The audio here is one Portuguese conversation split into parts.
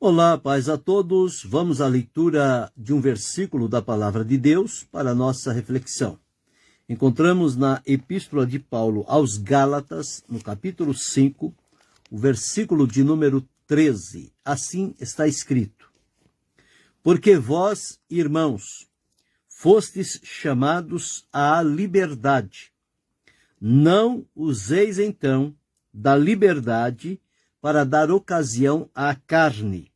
Olá, paz a todos. Vamos à leitura de um versículo da Palavra de Deus para a nossa reflexão. Encontramos na Epístola de Paulo aos Gálatas, no capítulo 5, o versículo de número 13. Assim está escrito: Porque vós, irmãos, fostes chamados à liberdade. Não useis então da liberdade para dar ocasião à carne,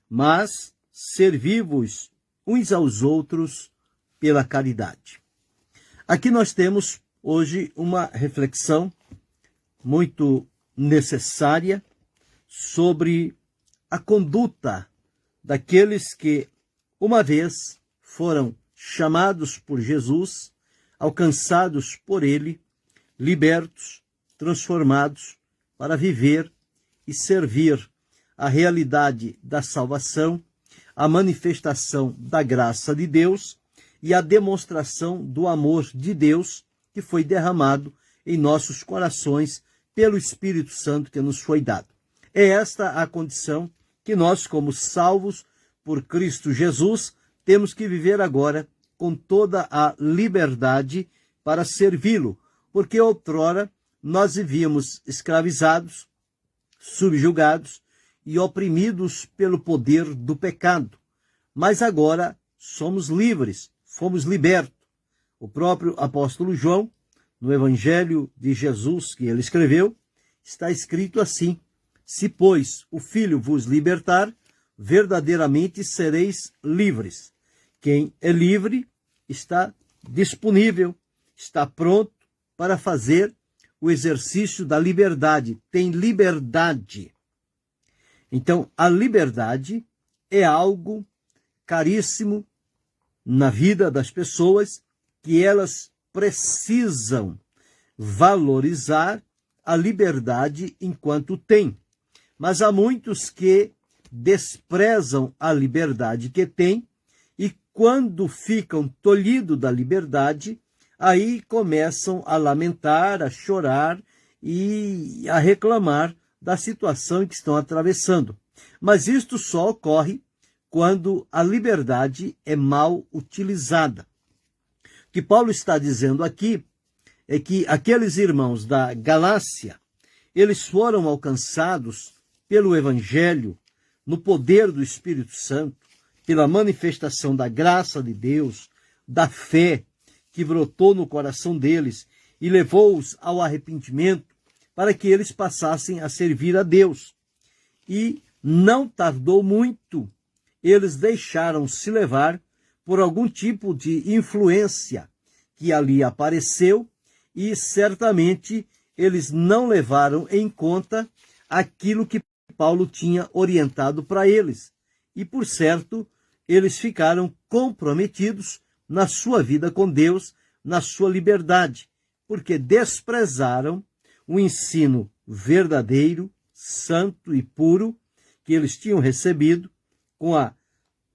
mas servi-vos uns aos outros pela caridade. Aqui nós temos hoje uma reflexão muito necessária sobre a conduta daqueles que, uma vez, foram chamados por Jesus, alcançados por Ele, libertos, transformados para viver e servir a realidade da salvação, a manifestação da graça de Deus e a demonstração do amor de Deus que foi derramado em nossos corações pelo Espírito Santo que nos foi dado. É esta a condição que nós, como salvos por Cristo Jesus, temos que viver agora com toda a liberdade para servi-lo, porque outrora nós vivíamos escravizados, subjugados e oprimidos pelo poder do pecado. Mas agora somos livres, fomos libertos. O próprio apóstolo João, no Evangelho de Jesus que ele escreveu, está escrito assim: Se, pois, o Filho vos libertar, verdadeiramente sereis livres. Quem é livre está disponível, está pronto para fazer o exercício da liberdade, tem liberdade. Então, a liberdade é algo caríssimo na vida das pessoas, que elas precisam valorizar a liberdade enquanto têm. Mas há muitos que desprezam a liberdade que têm e, quando ficam tolhidos da liberdade, aí começam a lamentar, a chorar e a reclamar da situação em que estão atravessando. Mas isto só ocorre quando a liberdade é mal utilizada. O que Paulo está dizendo aqui é que aqueles irmãos da Galácia, eles foram alcançados pelo Evangelho, no poder do Espírito Santo, pela manifestação da graça de Deus, da fé que brotou no coração deles e levou-os ao arrependimento para que eles passassem a servir a Deus. E não tardou muito, eles deixaram-se levar por algum tipo de influência que ali apareceu e certamente eles não levaram em conta aquilo que Paulo tinha orientado para eles. E, por certo, eles ficaram comprometidos na sua vida com Deus, na sua liberdade, porque desprezaram o ensino verdadeiro, santo e puro que eles tinham recebido com a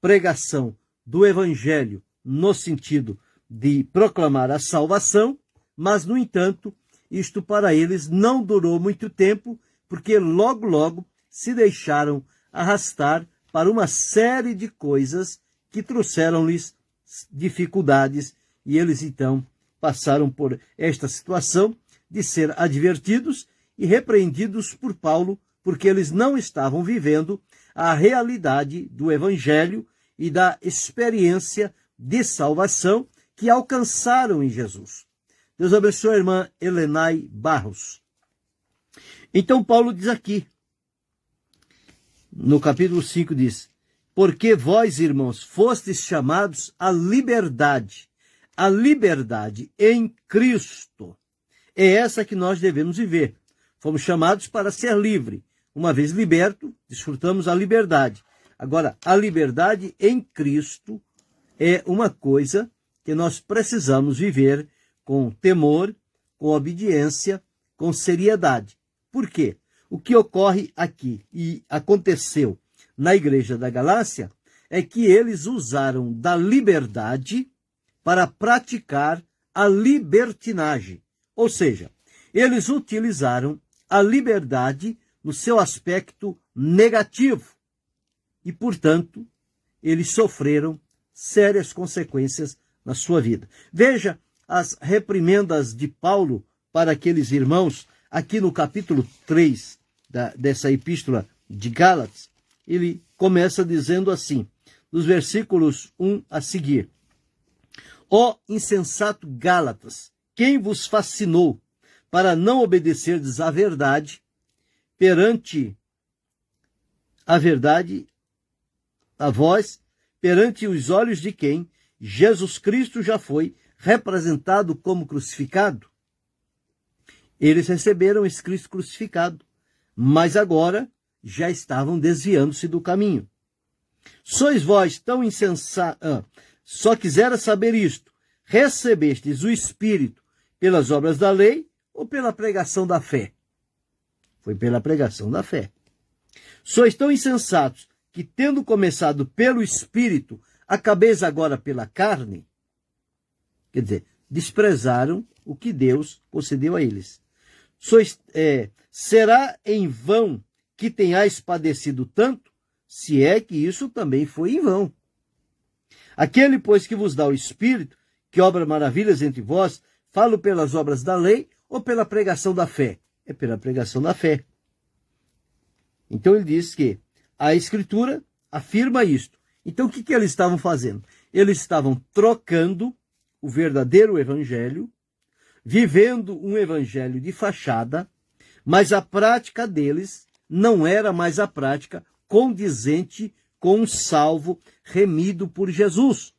pregação do Evangelho no sentido de proclamar a salvação, mas, no entanto, isto para eles não durou muito tempo, porque logo se deixaram arrastar para uma série de coisas que trouxeram-lhes dificuldades, e eles então passaram por esta situação de ser advertidos e repreendidos por Paulo, porque eles não estavam vivendo a realidade do Evangelho e da experiência de salvação que alcançaram em Jesus. Deus abençoe a irmã Helenay Barros. Então Paulo diz aqui, no capítulo 5 diz: Porque vós, irmãos, fostes chamados à liberdade. A liberdade em Cristo é essa que nós devemos viver. Fomos chamados para ser livre. Uma vez liberto, desfrutamos a liberdade. Agora, a liberdade em Cristo é uma coisa que nós precisamos viver com temor, com obediência, com seriedade. Por quê? O que ocorre aqui e aconteceu na igreja da Galácia é que eles usaram da liberdade para praticar a libertinagem. Ou seja, eles utilizaram a liberdade no seu aspecto negativo. e, portanto, eles sofreram sérias consequências na sua vida. Veja as reprimendas de Paulo para aqueles irmãos, aqui no capítulo 3 dessa epístola de Gálatas. Ele começa dizendo assim, nos versículos 1 a seguir: Ó insensato Gálatas, quem vos fascinou para não obedecerdes à verdade, perante a verdade, a vós, perante os olhos de quem Jesus Cristo já foi representado como crucificado? Eles receberam esse Cristo crucificado, mas agora já estavam desviando-se do caminho. Sois vós tão insensatos, só quisera saber isto, recebestes o Espírito pelas obras da lei ou pela pregação da fé? Foi pela pregação da fé. Sois tão insensatos que, tendo começado pelo Espírito, acabeis agora pela carne? Quer dizer, desprezaram o que Deus concedeu a eles. Será em vão que tenhais padecido tanto, se é que isso também foi em vão. Aquele, pois, que vos dá o Espírito, que obra maravilhas entre vós, falo pelas obras da lei ou pela pregação da fé? É pela pregação da fé. Então ele diz que a Escritura afirma isto. Então o que eles estavam fazendo? Eles estavam trocando o verdadeiro evangelho, vivendo um evangelho de fachada, mas a prática deles não era mais a prática condizente com um salvo remido por Jesus.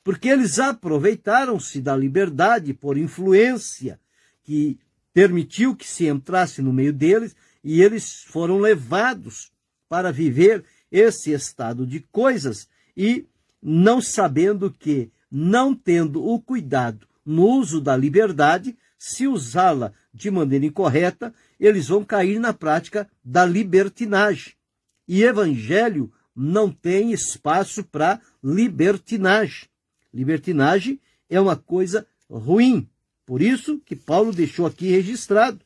Porque eles aproveitaram-se da liberdade por influência que permitiu que se entrasse no meio deles, e eles foram levados para viver esse estado de coisas e não sabendo que, não tendo o cuidado no uso da liberdade, se usá-la de maneira incorreta, eles vão cair na prática da libertinagem. E evangelho não tem espaço para libertinagem. Libertinagem é uma coisa ruim. Por isso que Paulo deixou aqui registrado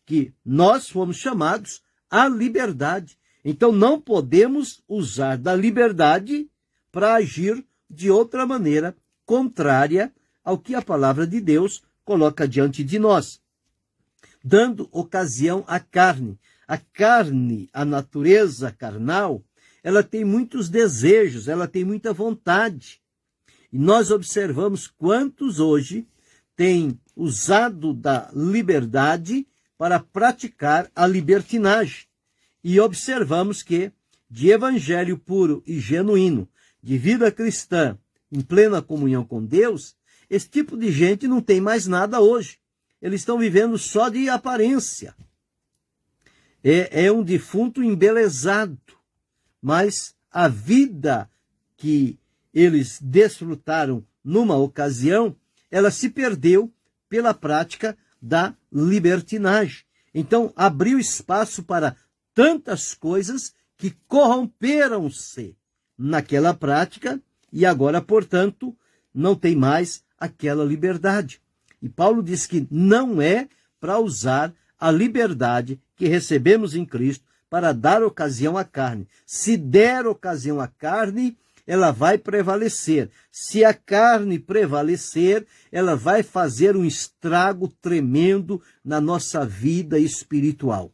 que nós fomos chamados à liberdade. Então não podemos usar da liberdade para agir de outra maneira contrária ao que a palavra de Deus coloca diante de nós, dando ocasião à carne. A carne, a natureza carnal, ela tem muitos desejos, ela tem muita vontade. E nós observamos quantos hoje têm usado da liberdade para praticar a libertinagem. E observamos que, de evangelho puro e genuíno, de vida cristã, em plena comunhão com Deus, esse tipo de gente não tem mais nada hoje. Eles estão vivendo só de aparência. É um defunto embelezado, mas a vida que eles desfrutaram numa ocasião, ela se perdeu pela prática da libertinagem. Então, abriu espaço para tantas coisas que corromperam-se naquela prática e agora, portanto, não tem mais aquela liberdade. E Paulo diz que não é para usar a liberdade que recebemos em Cristo para dar ocasião à carne. Se der ocasião à carne, ela vai prevalecer. Se a carne prevalecer, ela vai fazer um estrago tremendo na nossa vida espiritual.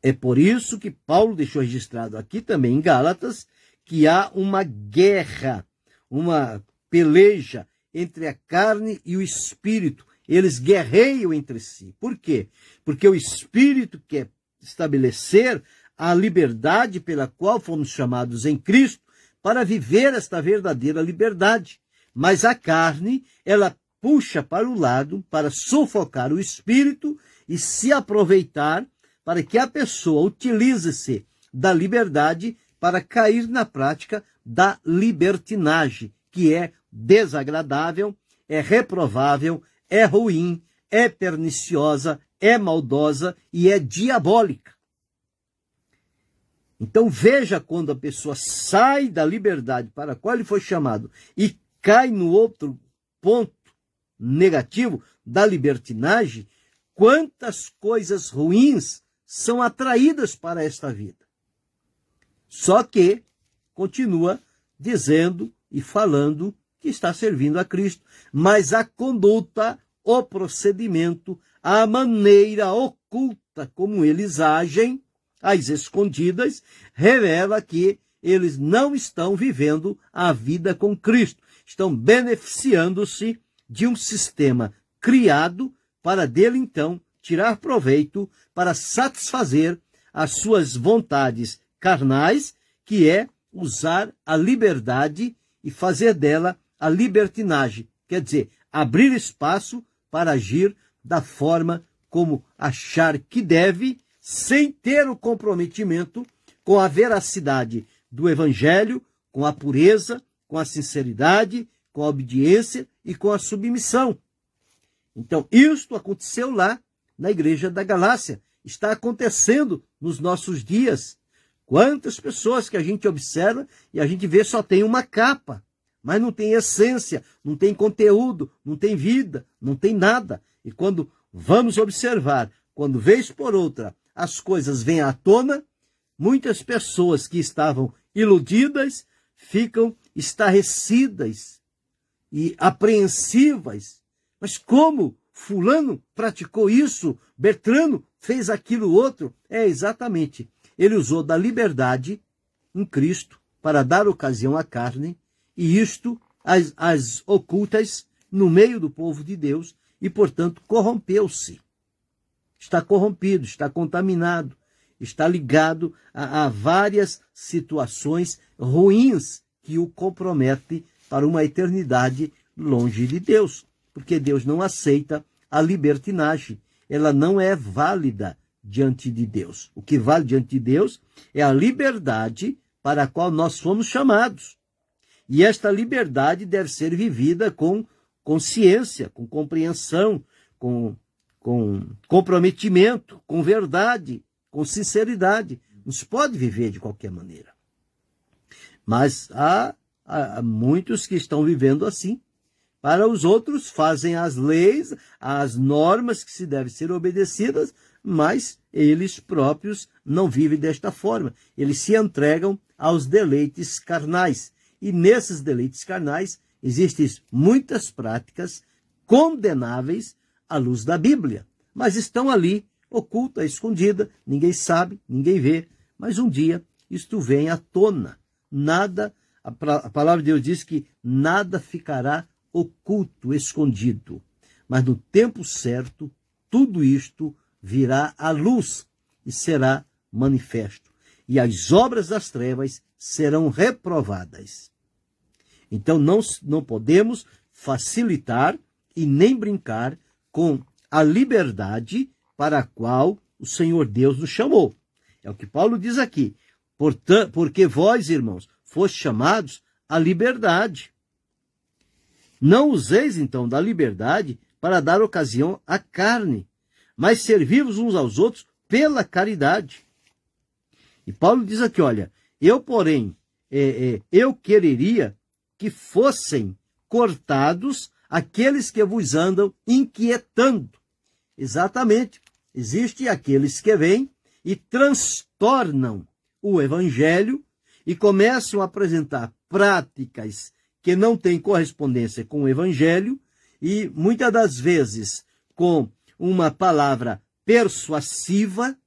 É por isso que Paulo deixou registrado aqui também em Gálatas que há uma guerra, uma peleja entre a carne e o espírito. Eles guerreiam entre si. Por quê? Porque o espírito quer estabelecer a liberdade pela qual fomos chamados em Cristo para viver esta verdadeira liberdade. Mas a carne, ela puxa para o lado para sufocar o espírito e se aproveitar para que a pessoa utilize-se da liberdade para cair na prática da libertinagem, que é desagradável, é reprovável, é ruim, é perniciosa, é maldosa e é diabólica. Então veja quando a pessoa sai da liberdade para a qual ele foi chamado e cai no outro ponto negativo da libertinagem, quantas coisas ruins são atraídas para esta vida. Só que continua dizendo e falando que está servindo a Cristo. Mas a conduta, o procedimento, a maneira oculta como eles agem, às escondidas, revela que eles não estão vivendo a vida com Cristo. Estão beneficiando-se de um sistema criado para dele, então, tirar proveito para satisfazer as suas vontades carnais, que é usar a liberdade e fazer dela a libertinagem. Quer dizer, abrir espaço para agir da forma como achar que deve, sem ter o comprometimento com a veracidade do Evangelho, com a pureza, com a sinceridade, com a obediência e com a submissão. Então, isto aconteceu lá na igreja da Galácia. Está acontecendo nos nossos dias. Quantas pessoas que a gente observa e a gente vê só tem uma capa, mas não tem essência, não tem conteúdo, não tem vida, não tem nada. E quando vamos observar, quando vez por outra as coisas vêm à tona, muitas pessoas que estavam iludidas ficam estarrecidas e apreensivas. Mas como fulano praticou isso, Bertrano fez aquilo outro? É exatamente. Ele usou da liberdade em Cristo para dar ocasião à carne, e isto as ocultas no meio do povo de Deus, e, portanto, corrompeu-se. Está corrompido, está contaminado, está ligado a várias situações ruins que o comprometem para uma eternidade longe de Deus, porque Deus não aceita a libertinagem, ela não é válida diante de Deus. O que vale diante de Deus é a liberdade para a qual nós fomos chamados. E esta liberdade deve ser vivida com consciência, com compreensão, com comprometimento, com verdade, com sinceridade. Não se pode viver de qualquer maneira. Mas há muitos que estão vivendo assim. Para os outros, fazem as leis, as normas que se devem ser obedecidas, mas eles próprios não vivem desta forma. Eles se entregam aos deleites carnais. E nesses deleites carnais existem muitas práticas condenáveis à luz da Bíblia, mas estão ali, oculta, escondida, ninguém sabe, ninguém vê, mas um dia isto vem à tona. Nada, a palavra de Deus diz que nada ficará oculto, escondido, mas no tempo certo, tudo isto virá à luz e será manifesto, e as obras das trevas serão reprovadas. Então não podemos facilitar e nem brincar com a liberdade para a qual o Senhor Deus nos chamou. É o que Paulo diz aqui. Portanto, porque vós, irmãos, fostes chamados à liberdade. Não useis, então, da liberdade para dar ocasião à carne, mas servi-vos uns aos outros pela caridade. E Paulo diz aqui, olha, eu, porém, eu quereria que fossem cortados aqueles que vos andam inquietando. Exatamente. Existem aqueles que vêm e transtornam o Evangelho e começam a apresentar práticas que não têm correspondência com o Evangelho e, muitas das vezes, com uma palavra persuasiva,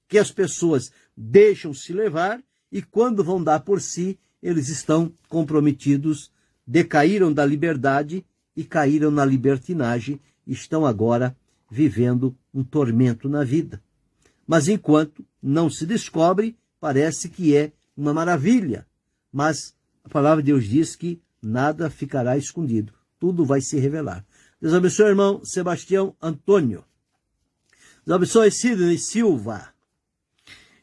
que as pessoas deixam se levar e, quando vão dar por si, eles estão comprometidos, decaíram da liberdade e caíram na libertinagem, estão agora vivendo um tormento na vida. Mas enquanto não se descobre, parece que é uma maravilha. Mas a palavra de Deus diz que nada ficará escondido, tudo vai se revelar. Deus abençoe, irmão Sebastião Antônio. Deus abençoe, Sidney Silva.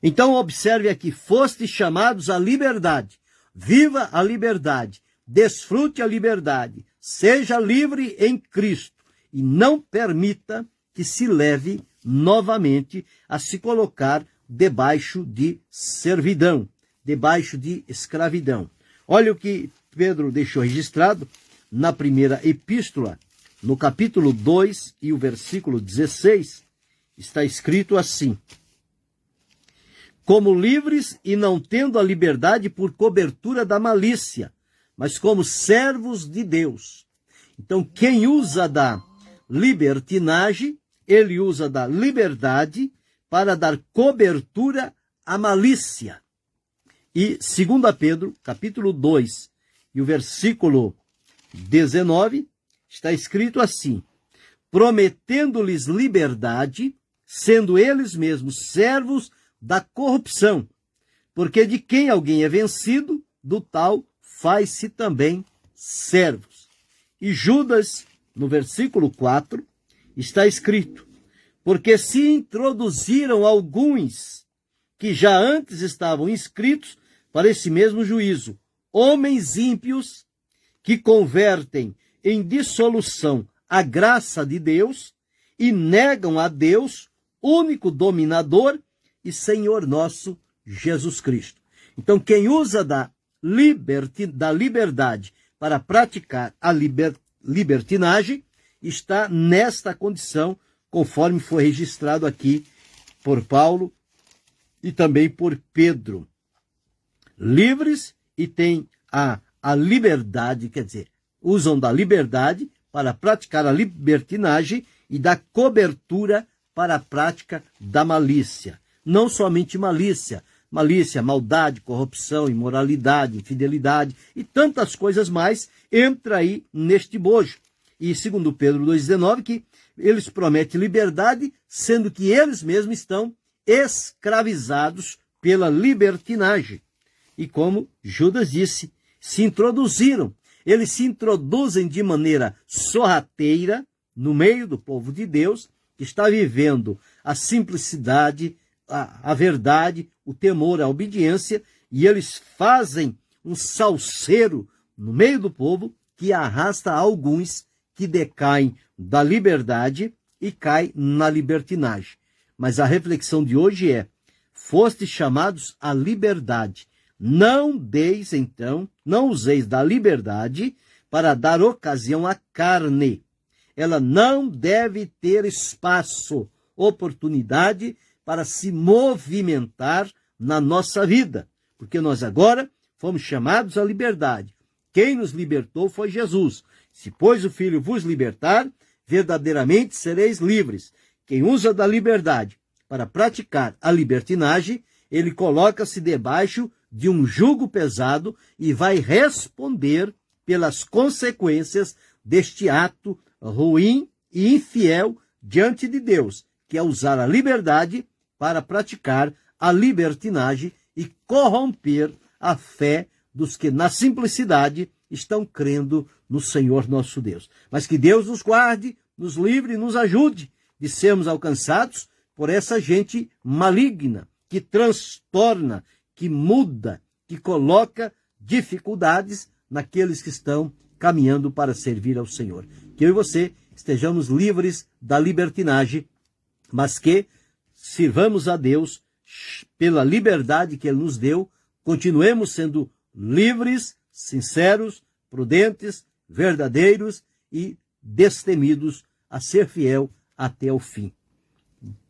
Então observe aqui, fostes chamados à liberdade. Viva a liberdade, desfrute a liberdade, seja livre em Cristo e não permita que se leve novamente a se colocar debaixo de servidão, debaixo de escravidão. Olha o que Pedro deixou registrado na primeira epístola, no capítulo 2 e o versículo 16, está escrito assim: como livres e não tendo a liberdade por cobertura da malícia, mas como servos de Deus. Então, quem usa da libertinagem, ele usa da liberdade para dar cobertura à malícia. E 2 Pedro, capítulo 2, e o versículo 19, está escrito assim: prometendo-lhes liberdade, sendo eles mesmos servos da corrupção, porque de quem alguém é vencido, do tal faz-se também servos. E Judas, no versículo 4, está escrito: porque se introduziram alguns que já antes estavam inscritos para esse mesmo juízo, homens ímpios que convertem em dissolução a graça de Deus e negam a Deus, único dominador e Senhor nosso Jesus Cristo. Então, quem usa da liberdade para praticar a libertinagem está nesta condição, conforme foi registrado aqui por Paulo e também por Pedro. Livres e têm a liberdade, quer dizer, usam da liberdade para praticar a libertinagem e da cobertura para a prática da malícia. Não somente malícia, maldade, corrupção, imoralidade, infidelidade e tantas coisas mais entra aí neste bojo. E segundo Pedro 2,19, que eles prometem liberdade, sendo que eles mesmos estão escravizados pela libertinagem. E como Judas disse, se introduziram. Eles se introduzem de maneira sorrateira no meio do povo de Deus, que está vivendo a simplicidade, a verdade, o temor, a obediência, e eles fazem um salseiro no meio do povo que arrasta alguns que decaem da liberdade e caem na libertinagem. Mas a reflexão de hoje é: fostes chamados à liberdade. Não deis, então, não useis da liberdade para dar ocasião à carne. Ela não deve ter espaço, oportunidade para se movimentar na nossa vida, porque nós agora fomos chamados à liberdade. Quem nos libertou foi Jesus. Se, pois, o Filho vos libertar, verdadeiramente sereis livres. Quem usa da liberdade para praticar a libertinagem, ele coloca-se debaixo de um jugo pesado e vai responder pelas consequências deste ato ruim e infiel diante de Deus, que é usar a liberdade para praticar a libertinagem e corromper a fé dos que na simplicidade estão crendo no Senhor nosso Deus. Mas que Deus nos guarde, nos livre e nos ajude de sermos alcançados por essa gente maligna, que transtorna, que muda, que coloca dificuldades naqueles que estão caminhando para servir ao Senhor. Que eu e você estejamos livres da libertinagem, mas que sirvamos a Deus pela liberdade que Ele nos deu, continuemos sendo livres, sinceros, prudentes, verdadeiros e destemidos a ser fiel até o fim.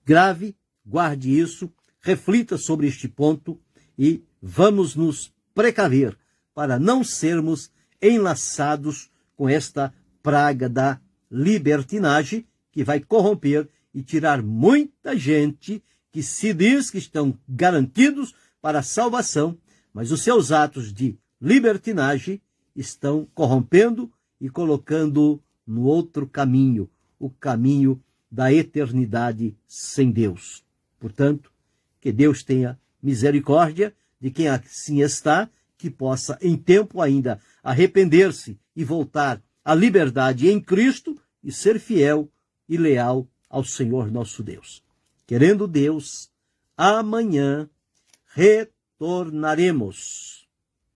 Grave, guarde isso, reflita sobre este ponto e vamos nos precaver para não sermos enlaçados com esta praga da libertinagem que vai corromper e tirar muita gente que se diz que estão garantidos para a salvação, mas os seus atos de libertinagem estão corrompendo e colocando no outro caminho, o caminho da eternidade sem Deus. Portanto, que Deus tenha misericórdia de quem assim está, que possa em tempo ainda arrepender-se e voltar à liberdade em Cristo e ser fiel e leal ao Senhor nosso Deus. Querendo Deus, amanhã retornaremos.